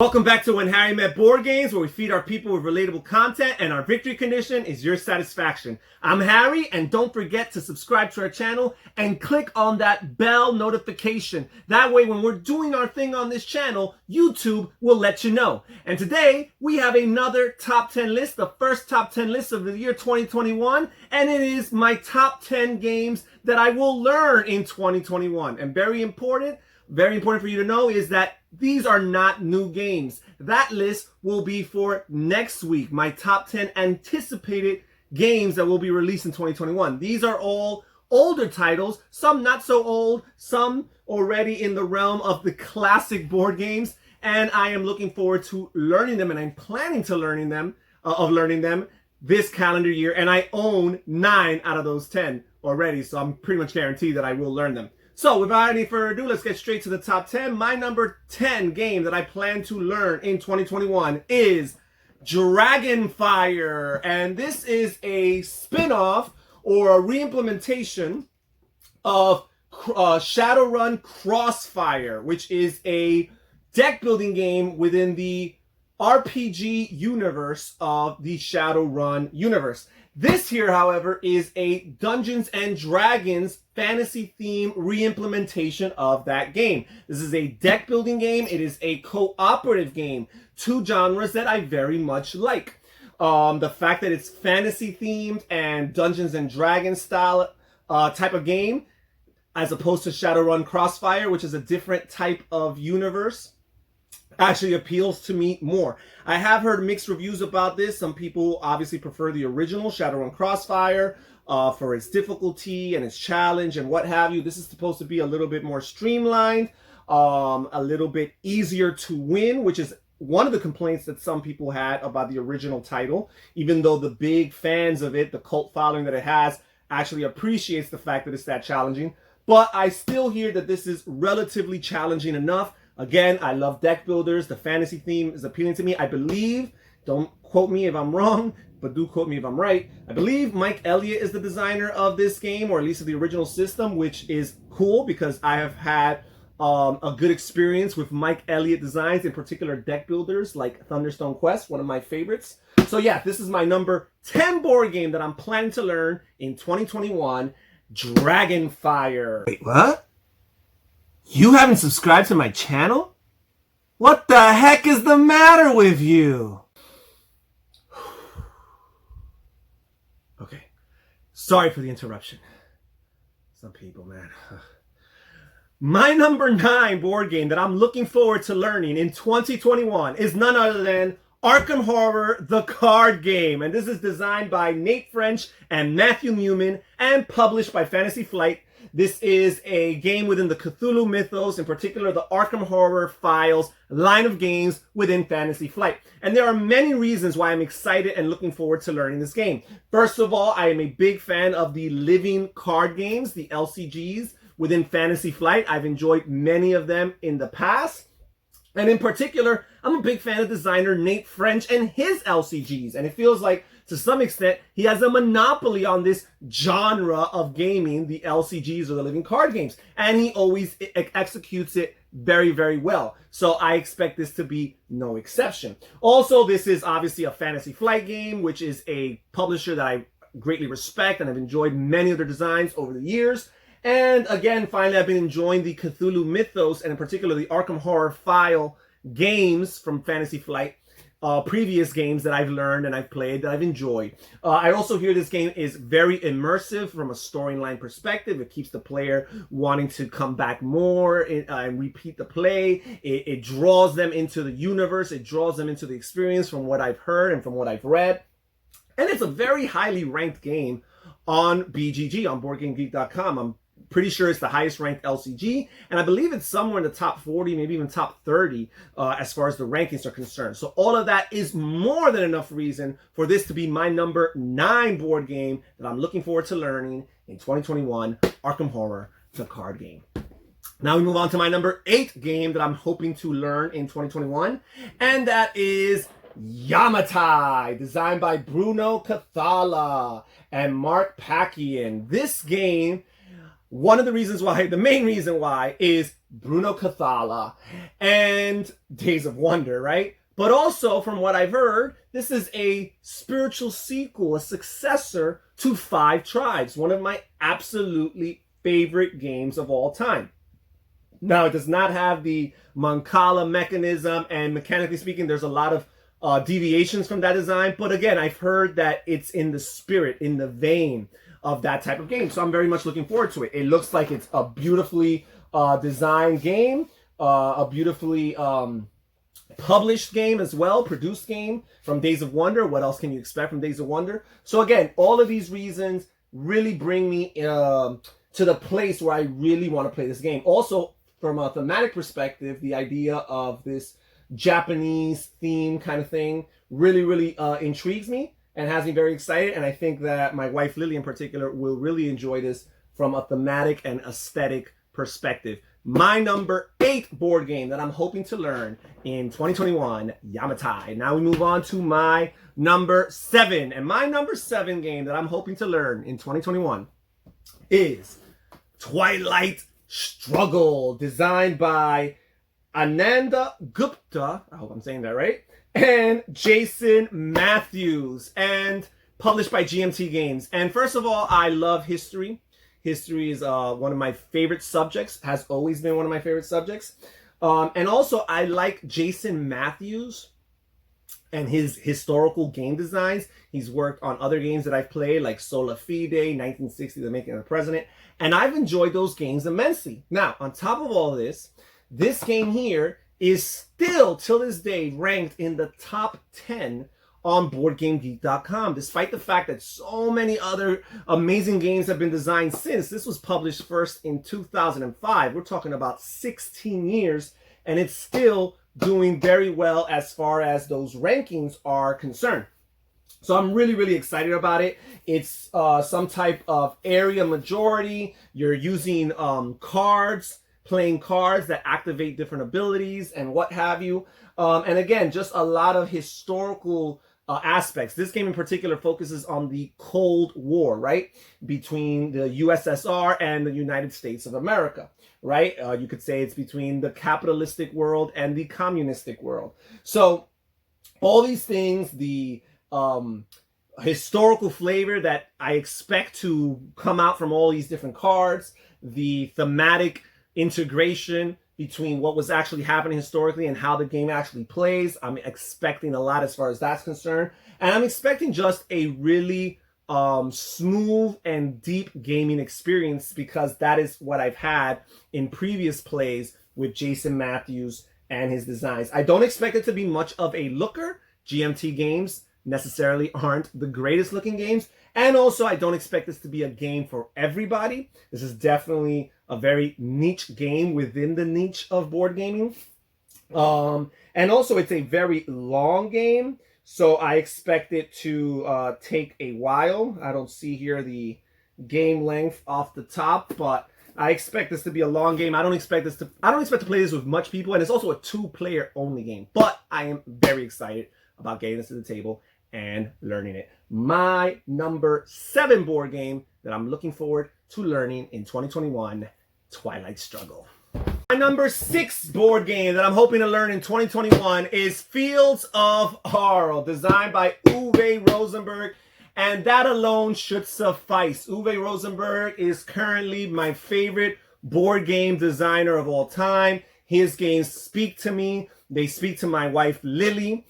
Welcome back to When Harry Met Board Games, where we feed our people with relatable content and our victory condition is your satisfaction. I'm Harry, and don't forget to subscribe to our channel and click on that bell notification. That way, when we're doing our thing on this channel, YouTube will let you know. And today, we have another top 10 list, the first top 10 list of the year 2021, and it is my top 10 games that I will learn in 2021. And very important for you to know is that these are not new games. That list will be for next week, my top 10 anticipated games that will be released in 2021. These are all older titles, some not so old, some already in the realm of the classic board games, and I am looking forward to learning them, and I'm planning to learning them this calendar year, and I own 9 out of those 10 already, so I'm pretty much guaranteed that I will learn them. So without any further ado, let's get straight to the top 10. My number 10 game that I plan to learn in 2021 is Dragonfire. And this is a spin-off or a re-implementation of Shadowrun Crossfire, which is a deck building game within the RPG universe of the Shadowrun universe. This here, however, is a Dungeons and Dragons fantasy theme re-implementation of that game. This is a deck building game. It is a cooperative game. Two genres that I very much like. The fact that it's fantasy themed and Dungeons and Dragons style type of game, as opposed to Shadowrun Crossfire, which is a different type of universe, actually appeals to me more. I have heard mixed reviews about this. Some people obviously prefer the original Shadowrun Crossfire for its difficulty and its challenge and what have you. This is supposed to be a little bit more streamlined, a little bit easier to win, which is one of the complaints that some people had about the original title, even though the big fans of it, the cult following that it has, actually appreciates the fact that it's that challenging. But I still hear that this is relatively challenging enough. Again, I love deck builders. The fantasy theme is appealing to me. I believe, don't quote me if I'm wrong, but do quote me if I'm right. I believe Mike Elliott is the designer of this game, or at least of the original system, which is cool because I have had a good experience with Mike Elliott designs, in particular deck builders like Thunderstone Quest, one of my favorites. So yeah, this is my number 10 board game that I'm planning to learn in 2021, Dragonfire. Wait, what? You haven't subscribed to my channel? What the heck is the matter with you? Okay, sorry for the interruption. Some people, man. My number 9 board game that I'm looking forward to learning in 2021 is none other than Arkham Horror, the card game. And this is designed by Nate French and Matthew Newman and published by Fantasy Flight. This is a game within the Cthulhu mythos, in particular the Arkham Horror Files line of games within Fantasy Flight. And there are many reasons why I'm excited and looking forward to learning this game. First of all, I am a big fan of the living card games, the LCGs within Fantasy Flight. I've enjoyed many of them in the past. And in particular, I'm a big fan of designer Nate French and his LCGs. And it feels like, to some extent, he has a monopoly on this genre of gaming, the LCGs or the living card games. And he always executes it very, very well. So I expect this to be no exception. Also, this is obviously a Fantasy Flight game, which is a publisher that I greatly respect, and I've enjoyed many of their designs over the years. And again, finally, I've been enjoying the Cthulhu mythos, and in particular the Arkham Horror File games from Fantasy Flight. Previous games that I've learned and I've played that I've enjoyed. I also hear this game is very immersive from a storyline perspective. It keeps the player wanting to come back more and repeat the play. It draws them into the universe. It draws them into the experience from what I've heard and from what I've read. And it's a very highly ranked game on BGG, on BoardGameGeek.com. I'm pretty sure it's the highest ranked LCG, and I believe it's somewhere in the top 40, maybe even top 30 as far as the rankings are concerned. So all of that is more than enough reason for this to be my number 9 board game that I'm looking forward to learning in 2021, Arkham Horror, the card game. Now we move on to my number 8 game that I'm hoping to learn in 2021, and that is Yamatai, designed by Bruno Cathala and Mark Pakian. This game, one of the reasons why, the main reason why, is Bruno Cathala, and Days of Wonder, right? But also, from what I've heard, this is a spiritual sequel, a successor to Five Tribes, one of my absolutely favorite games of all time. Now, it does not have the Mancala mechanism, and mechanically speaking, there's a lot of deviations from that design. But again, I've heard that it's in the spirit, in the vein of that type of game. So I'm very much looking forward to it. It looks like it's a beautifully designed game, a beautifully published game as well, produced game from Days of Wonder. What else can you expect from Days of Wonder? So again, all of these reasons really bring me to the place where I really want to play this game. Also, from a thematic perspective, the idea of this Japanese theme kind of thing really intrigues me and has me very excited. And I think that my wife Lily in particular will really enjoy this from a thematic and aesthetic perspective. My number 8 board game that I'm hoping to learn in 2021, Yamatai. Now we move on to my number 7. And my number 7 game that I'm hoping to learn in 2021 is Twilight Struggle, designed by Ananda Gupta, I hope I'm saying that right, and Jason Matthews, and published by GMT Games. And first of all, I love history. History is one of my favorite subjects, has always been one of my favorite subjects. And also, I like Jason Matthews and his historical game designs. He's worked on other games that I've played, like Sola Fide, 1960, The Making of the President. And I've enjoyed those games immensely. Now, on top of all this game here is still, till this day, ranked in the top 10 on BoardGameGeek.com, despite the fact that so many other amazing games have been designed since. This was published first in 2005. We're talking about 16 years, and it's still doing very well as far as those rankings are concerned. So I'm really excited about it. It's some type of area majority. You're using cards, playing cards that activate different abilities and what have you. And again, just a lot of historical aspects. This game in particular focuses on the Cold War, right? Between the USSR and the United States of America, right? You could say it's between the capitalistic world and the communistic world. So all these things, the historical flavor that I expect to come out from all these different cards, the thematic integration between what was actually happening historically and how the game actually plays. I'm expecting a lot as far as that's concerned. And I'm expecting just a really smooth and deep gaming experience, because that is what I've had in previous plays with Jason Matthews and his designs. I don't expect it to be much of a looker. GMT games necessarily aren't the greatest looking games. And also, I don't expect this to be a game for everybody. This is definitely a very niche game within the niche of board gaming. And also, it's a very long game, so I expect it to take a while. I don't see here the game length off the top, but I expect this to be a long game. I don't expect to play this with much people, and it's also a 2-player only game. But I am very excited about getting this to the table and learning it. My number 7 board game that I'm looking forward to learning in 2021, Twilight Struggle. My number 6 board game that I'm hoping to learn in 2021 is Fields of Arle, designed by Uwe Rosenberg, and that alone should suffice. Uwe Rosenberg is currently my favorite board game designer of all time. His games speak to me. They speak to my wife, Lily.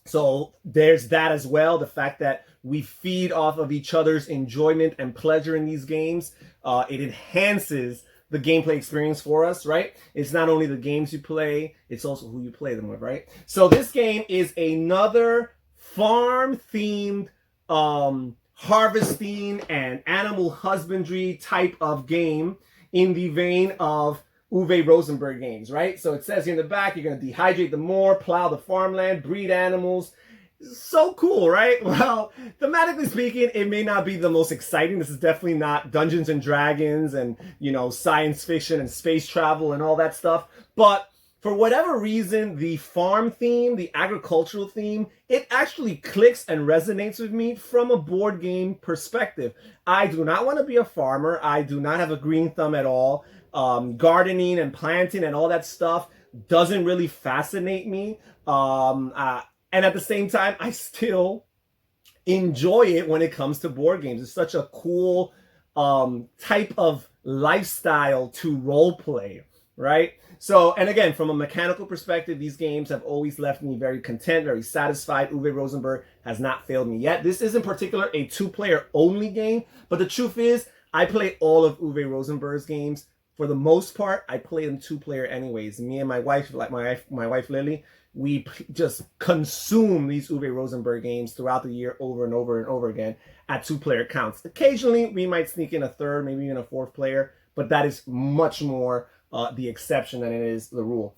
So there's that as well. The fact that we feed off of each other's enjoyment and pleasure in these games. It enhances the gameplay experience for us, right? It's not only the games you play, it's also who you play them with, right? So this game is another farm-themed, harvesting and animal husbandry type of game in the vein of Uwe Rosenberg games, right? So it says here in the back, you're going to dehydrate the moor, plow the farmland, breed animals. So cool, right? Well, thematically speaking, it may not be the most exciting. This is definitely not Dungeons and Dragons and, you know, science fiction and space travel and all that stuff. But for whatever reason, the farm theme, the agricultural theme, it actually clicks and resonates with me from a board game perspective. I do not want to be a farmer. I do not have a green thumb at all. gardening and planting and all that stuff doesn't really fascinate me. And at the same time, I still enjoy it when it comes to board games. It's such a cool type of lifestyle to role play, right? So, and again, from a mechanical perspective, these games have always left me very content, very satisfied. Uwe Rosenberg has not failed me yet. This is in particular a two-player only game, but the truth is, I play all of Uwe Rosenberg's games. For the most part, I play them two-player anyways. Me and my wife, like my wife Lily, we just consume these Uwe Rosenberg games throughout the year over and over and over again at two-player counts. Occasionally, we might sneak in a third, maybe even a fourth player, but that is much more the exception than it is the rule.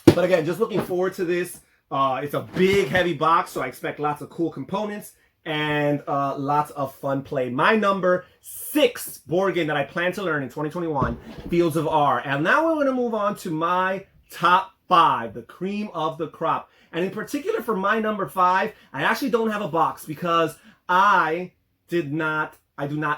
But again, just looking forward to this. It's a big, heavy box, so I expect lots of cool components and lots of fun play. My number 6 board game that I plan to learn in 2021, Fields of R. And now we're going to move on to my top 5, the cream of the crop. And in particular for my number 5, I actually don't have a box because I do not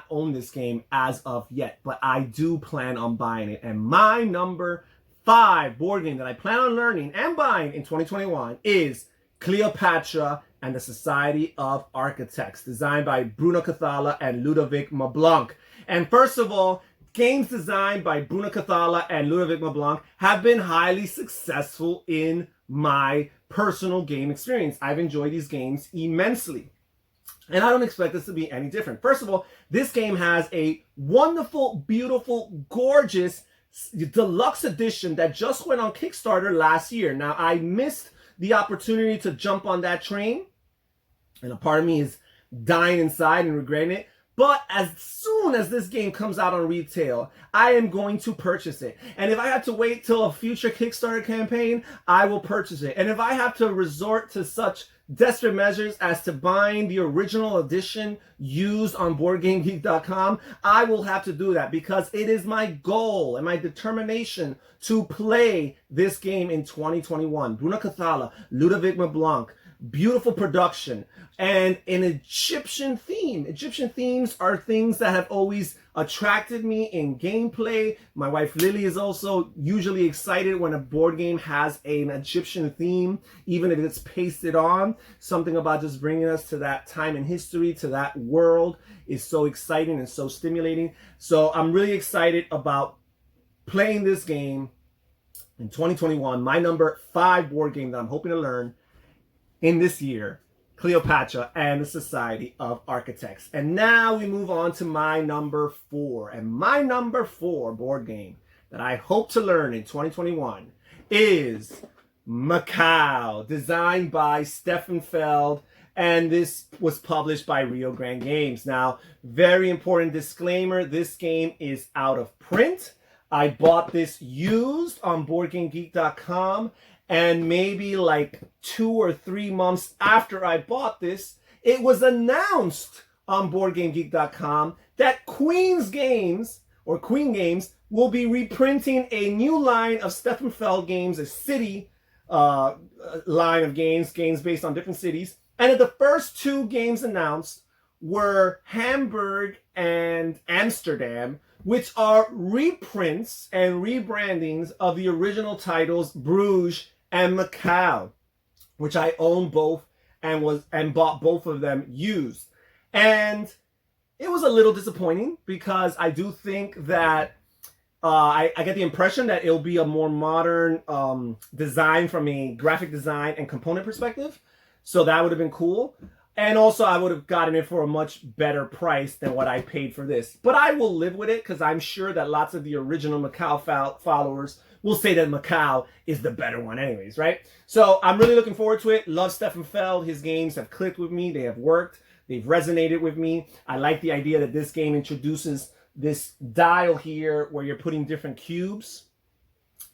own this game as of yet, but I do plan on buying it. And my number 5 board game that I plan on learning and buying in 2021 is Cleopatra and the Society of Architects, designed by Bruno Cathala and Ludovic Mablanc. And first of all, games designed by Bruno Cathala and Ludovic Mablanc have been highly successful in my personal game experience. I've enjoyed these games immensely. And I don't expect this to be any different. First of all, this game has a wonderful, beautiful, gorgeous deluxe edition that just went on Kickstarter last year. Now, I missed the opportunity to jump on that train, and a part of me is dying inside and regretting it. But as soon as this game comes out on retail, I am going to purchase it. And if I have to wait till a future Kickstarter campaign, I will purchase it. And if I have to resort to such desperate measures as to buying the original edition used on BoardGameGeek.com, I will have to do that because it is my goal and my determination to play this game in 2021. Bruno Cathala, Ludovic Mablanc, beautiful production, and an Egyptian theme. Egyptian themes are things that have always attracted me in gameplay. My wife Lily is also usually excited when a board game has an Egyptian theme, even if it's pasted on. Something about just bringing us to that time in history, to that world, is so exciting and so stimulating. So I'm really excited about playing this game in 2021. My number 5 board game that I'm hoping to learn in this year, Cleopatra and the Society of Architects. And now we move on to my number 4. And my number 4 board game that I hope to learn in 2021 is Macao, designed by Stefan Feld, and this was published by Rio Grande Games. Now, very important disclaimer, this game is out of print. I bought this used on BoardGameGeek.com, and maybe like 2 or 3 months after I bought this, it was announced on BoardGameGeek.com that Queen Games will be reprinting a new line of Stefan Feld games, a city line of games based on different cities. And the first 2 games announced were Hamburg and Amsterdam, which are reprints and rebrandings of the original titles Bruges and Macao, which I own both and bought both of them used. And it was a little disappointing because I do think that I get the impression that it'll be a more modern design from a graphic design and component perspective. So that would have been cool. And also I would have gotten it for a much better price than what I paid for this. But I will live with it because I'm sure that lots of the original Macao followers will say that Macao is the better one anyways, right? So I'm really looking forward to it. Love Stefan Feld. His games have clicked with me. They have worked. They've resonated with me. I like the idea that this game introduces this dial here where you're putting different cubes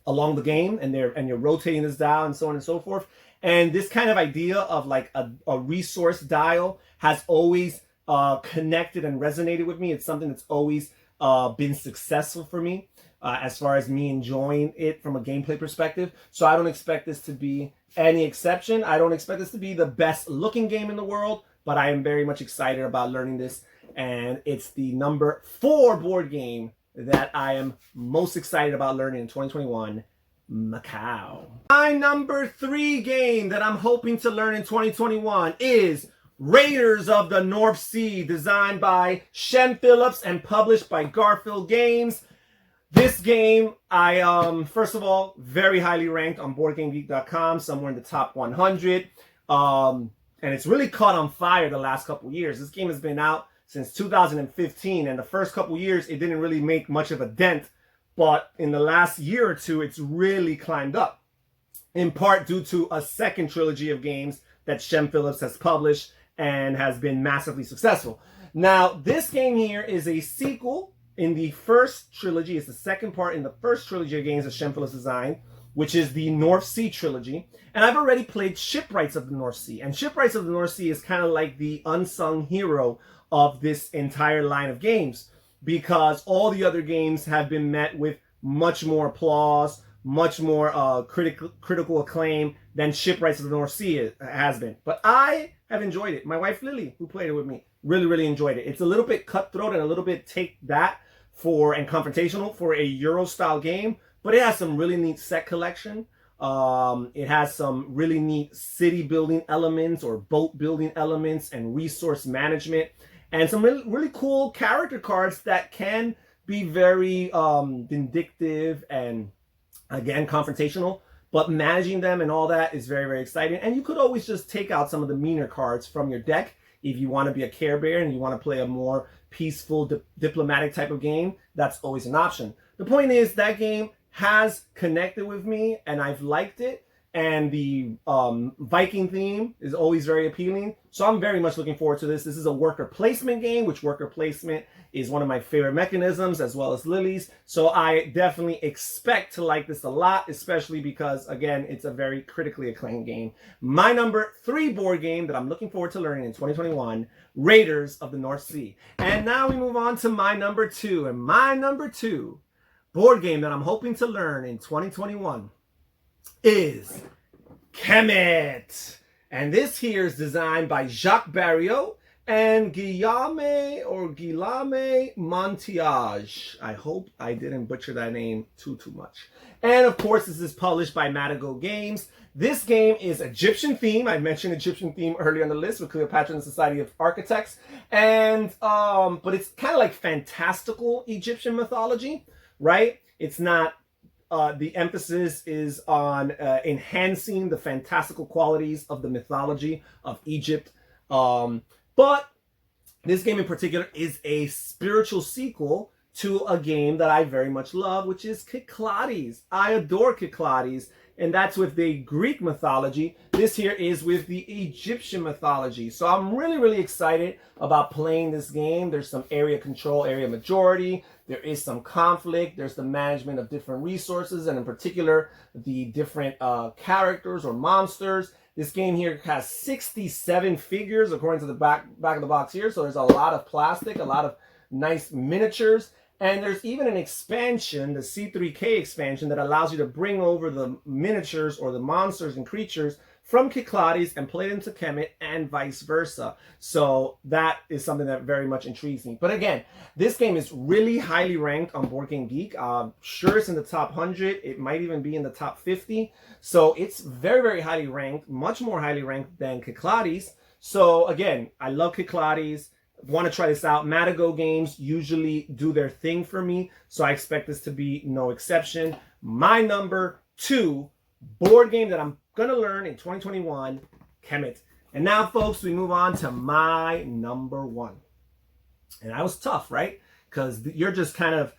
along the game and you're rotating this dial and so on and so forth. And this kind of idea of like a resource dial has always connected and resonated with me. It's something that's always been successful for me as far as me enjoying it from a gameplay perspective. So I don't expect this to be any exception. I don't expect this to be the best looking game in the world, but I am very much excited about learning this. And it's the number 4 board game that I am most excited about learning in 2021, Macao. My number 3 game that I'm hoping to learn in 2021 is Raiders of the North Sea, designed by Shem Phillips and published by Garfield Games. This game, I first of all, very highly ranked on BoardGameGeek.com, somewhere in the top 100. And it's really caught on fire the last couple years. This game has been out since 2015, and the first couple years it didn't really make much of a dent, but in the last year or two it's really climbed up, in part due to a second trilogy of games that Shem Phillips has published and has been massively successful. Now, this game here is a sequel in the first trilogy. It's the second part in the first trilogy of games that Shem Phillips designed, which is the North Sea trilogy. And I've already played Shipwrights of the North Sea. And Shipwrights of the North Sea is kind of like the unsung hero of this entire line of games, because all the other games have been met with much more applause, much more critical acclaim than Shipwrights of the North Sea has been. But I have enjoyed it. My wife Lily, who played it with me, really enjoyed it. It's a little bit cutthroat and a little bit take that and confrontational for a Euro style game, but it has some really neat set collection. It has some really neat city building elements or boat building elements and resource management, and some really cool character cards that can be very vindictive and, again, confrontational. But managing them and all that is very exciting. And you could always just take out some of the meaner cards from your deck if you want to be a Care Bear and you want to play a more peaceful, diplomatic type of game. That's always an option. The point is that game has connected with me and I've liked it. And the Viking theme is always very appealing. So I'm very much looking forward to this. This is a worker placement game, which worker placement is one of my favorite mechanisms, as well as Lily's. So I definitely expect to like this a lot, especially because, again, it's a very critically acclaimed game. My number 3 board game that I'm looking forward to learning in 2021, Raiders of the North Sea. And now we move on to my number 2. And my number 2 board game that I'm hoping to learn in 2021 is Kemet. And this here is designed by Jacques Barriot and Guillaume Montiage. I hope I didn't butcher that name too much. And of course, this is published by Macao Games. This game is Egyptian theme. I mentioned Egyptian theme earlier on the list with Cleopatra and the Society of Architects. And but it's kind of like fantastical Egyptian mythology, right? It's not the emphasis is on enhancing the fantastical qualities of the mythology of Egypt. But this game in particular is a spiritual sequel to a game that I very much love, which is Kyklades. I adore Kyklades, and that's with the Greek mythology. This here is with the Egyptian mythology. So I'm really excited about playing this game. There's some area control, area majority. There is some conflict. There's the management of different resources, and in particular, the different characters or monsters. This game here has 67 figures according to the back of the box here. So there's a lot of plastic, a lot of nice miniatures. And there's even an expansion, the C3K expansion, that allows you to bring over the miniatures or the monsters and creatures from Kyklades and play them to Kemet and vice versa. So that is something that very much intrigues me. But again, this game is really highly ranked on Board Game Geek. Sure, it's in the top 100. It might even be in the top 50. So it's very highly ranked, much more highly ranked than Kyklades. So again, I love Kyklades. Want to try this out. Macao Games usually do their thing for me, so I expect this to be no exception. My number 2 board game that I'm going to learn in 2021, Kemet. And now, folks, we move on to my number 1. And that was tough, right? Because you're just kind of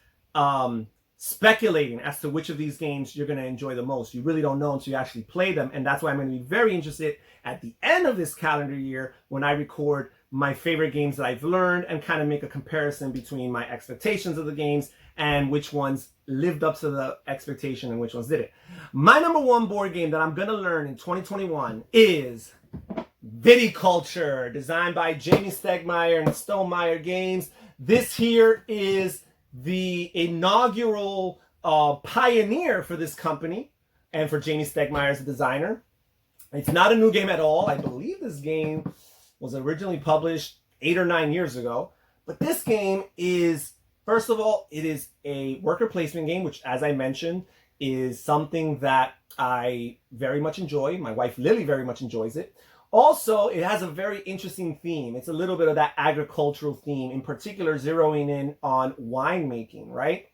speculating as to which of these games you're going to enjoy the most. You really don't know until you actually play them, and that's why I'm going to be very interested at the end of this calendar year when I record my favorite games that I've learned and kind of make a comparison between my expectations of the games and which ones lived up to the expectation and which ones didn't. My number 1 board game that I'm going to learn in 2021 is Viticulture, designed by Jamie Stegmaier and Stonemaier Games. This here is the inaugural pioneer for this company and for Jamie Stegmaier as a designer. It's not a new game at all. I believe this game was originally published 8 or 9 years ago, but this game is First of all, it is a worker placement game, which, as I mentioned, is something that I very much enjoy. My wife Lily very much enjoys it. Also, it has a very interesting theme. It's a little bit of that agricultural theme, in particular zeroing in on winemaking, right?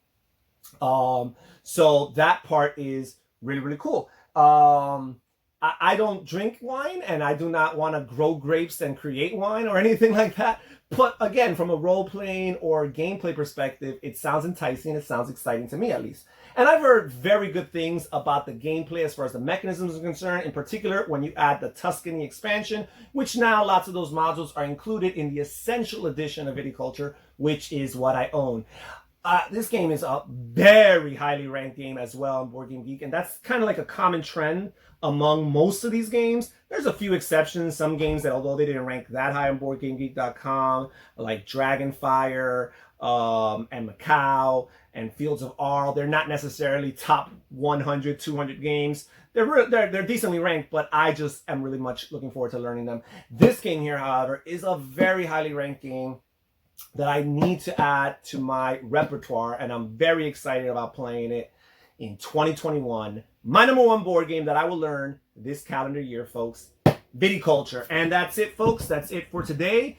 So that part is really, really cool. I don't drink wine, and I do not want to grow grapes and create wine or anything like that. But again, from a role-playing or gameplay perspective, it sounds enticing. It sounds exciting to me, at least. And I've heard very good things about the gameplay as far as the mechanisms are concerned, in particular when you add the Tuscany expansion, which now lots of those modules are included in the Essential Edition of Viticulture, which is what I own. This game is a very highly ranked game as well on Board Game Geek, and that's kind of like a common trend among most of these games. There's a few exceptions. Some games that, although they didn't rank that high on BoardGameGeek.com, like Dragonfire and Macao and Fields of Arle, they're not necessarily top 100, 200 games. They're decently ranked, but I just am really much looking forward to learning them. This game here, however, is a very highly ranked game that I need to add to my repertoire, and I'm very excited about playing it in 2021. My number one board game that I will learn this calendar year, folks, Viticulture. And that's it, folks. That's it for today.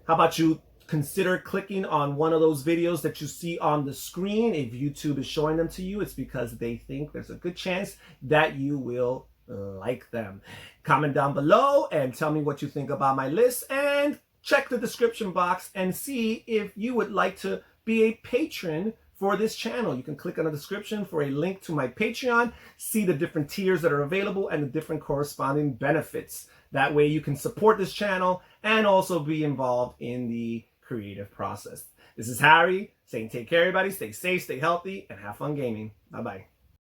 How about you consider clicking on one of those videos that you see on the screen? If YouTube is showing them to you, it's because they think there's a good chance that you will like them. Comment down below and tell me what you think about my list, and check the description box and see if you would like to be a patron for this channel. You can click on the description for a link to my Patreon, see the different tiers that are available and the different corresponding benefits. That way you can support this channel and also be involved in the creative process. This is Harry saying take care, everybody. Stay safe, stay healthy, and have fun gaming. Bye-bye.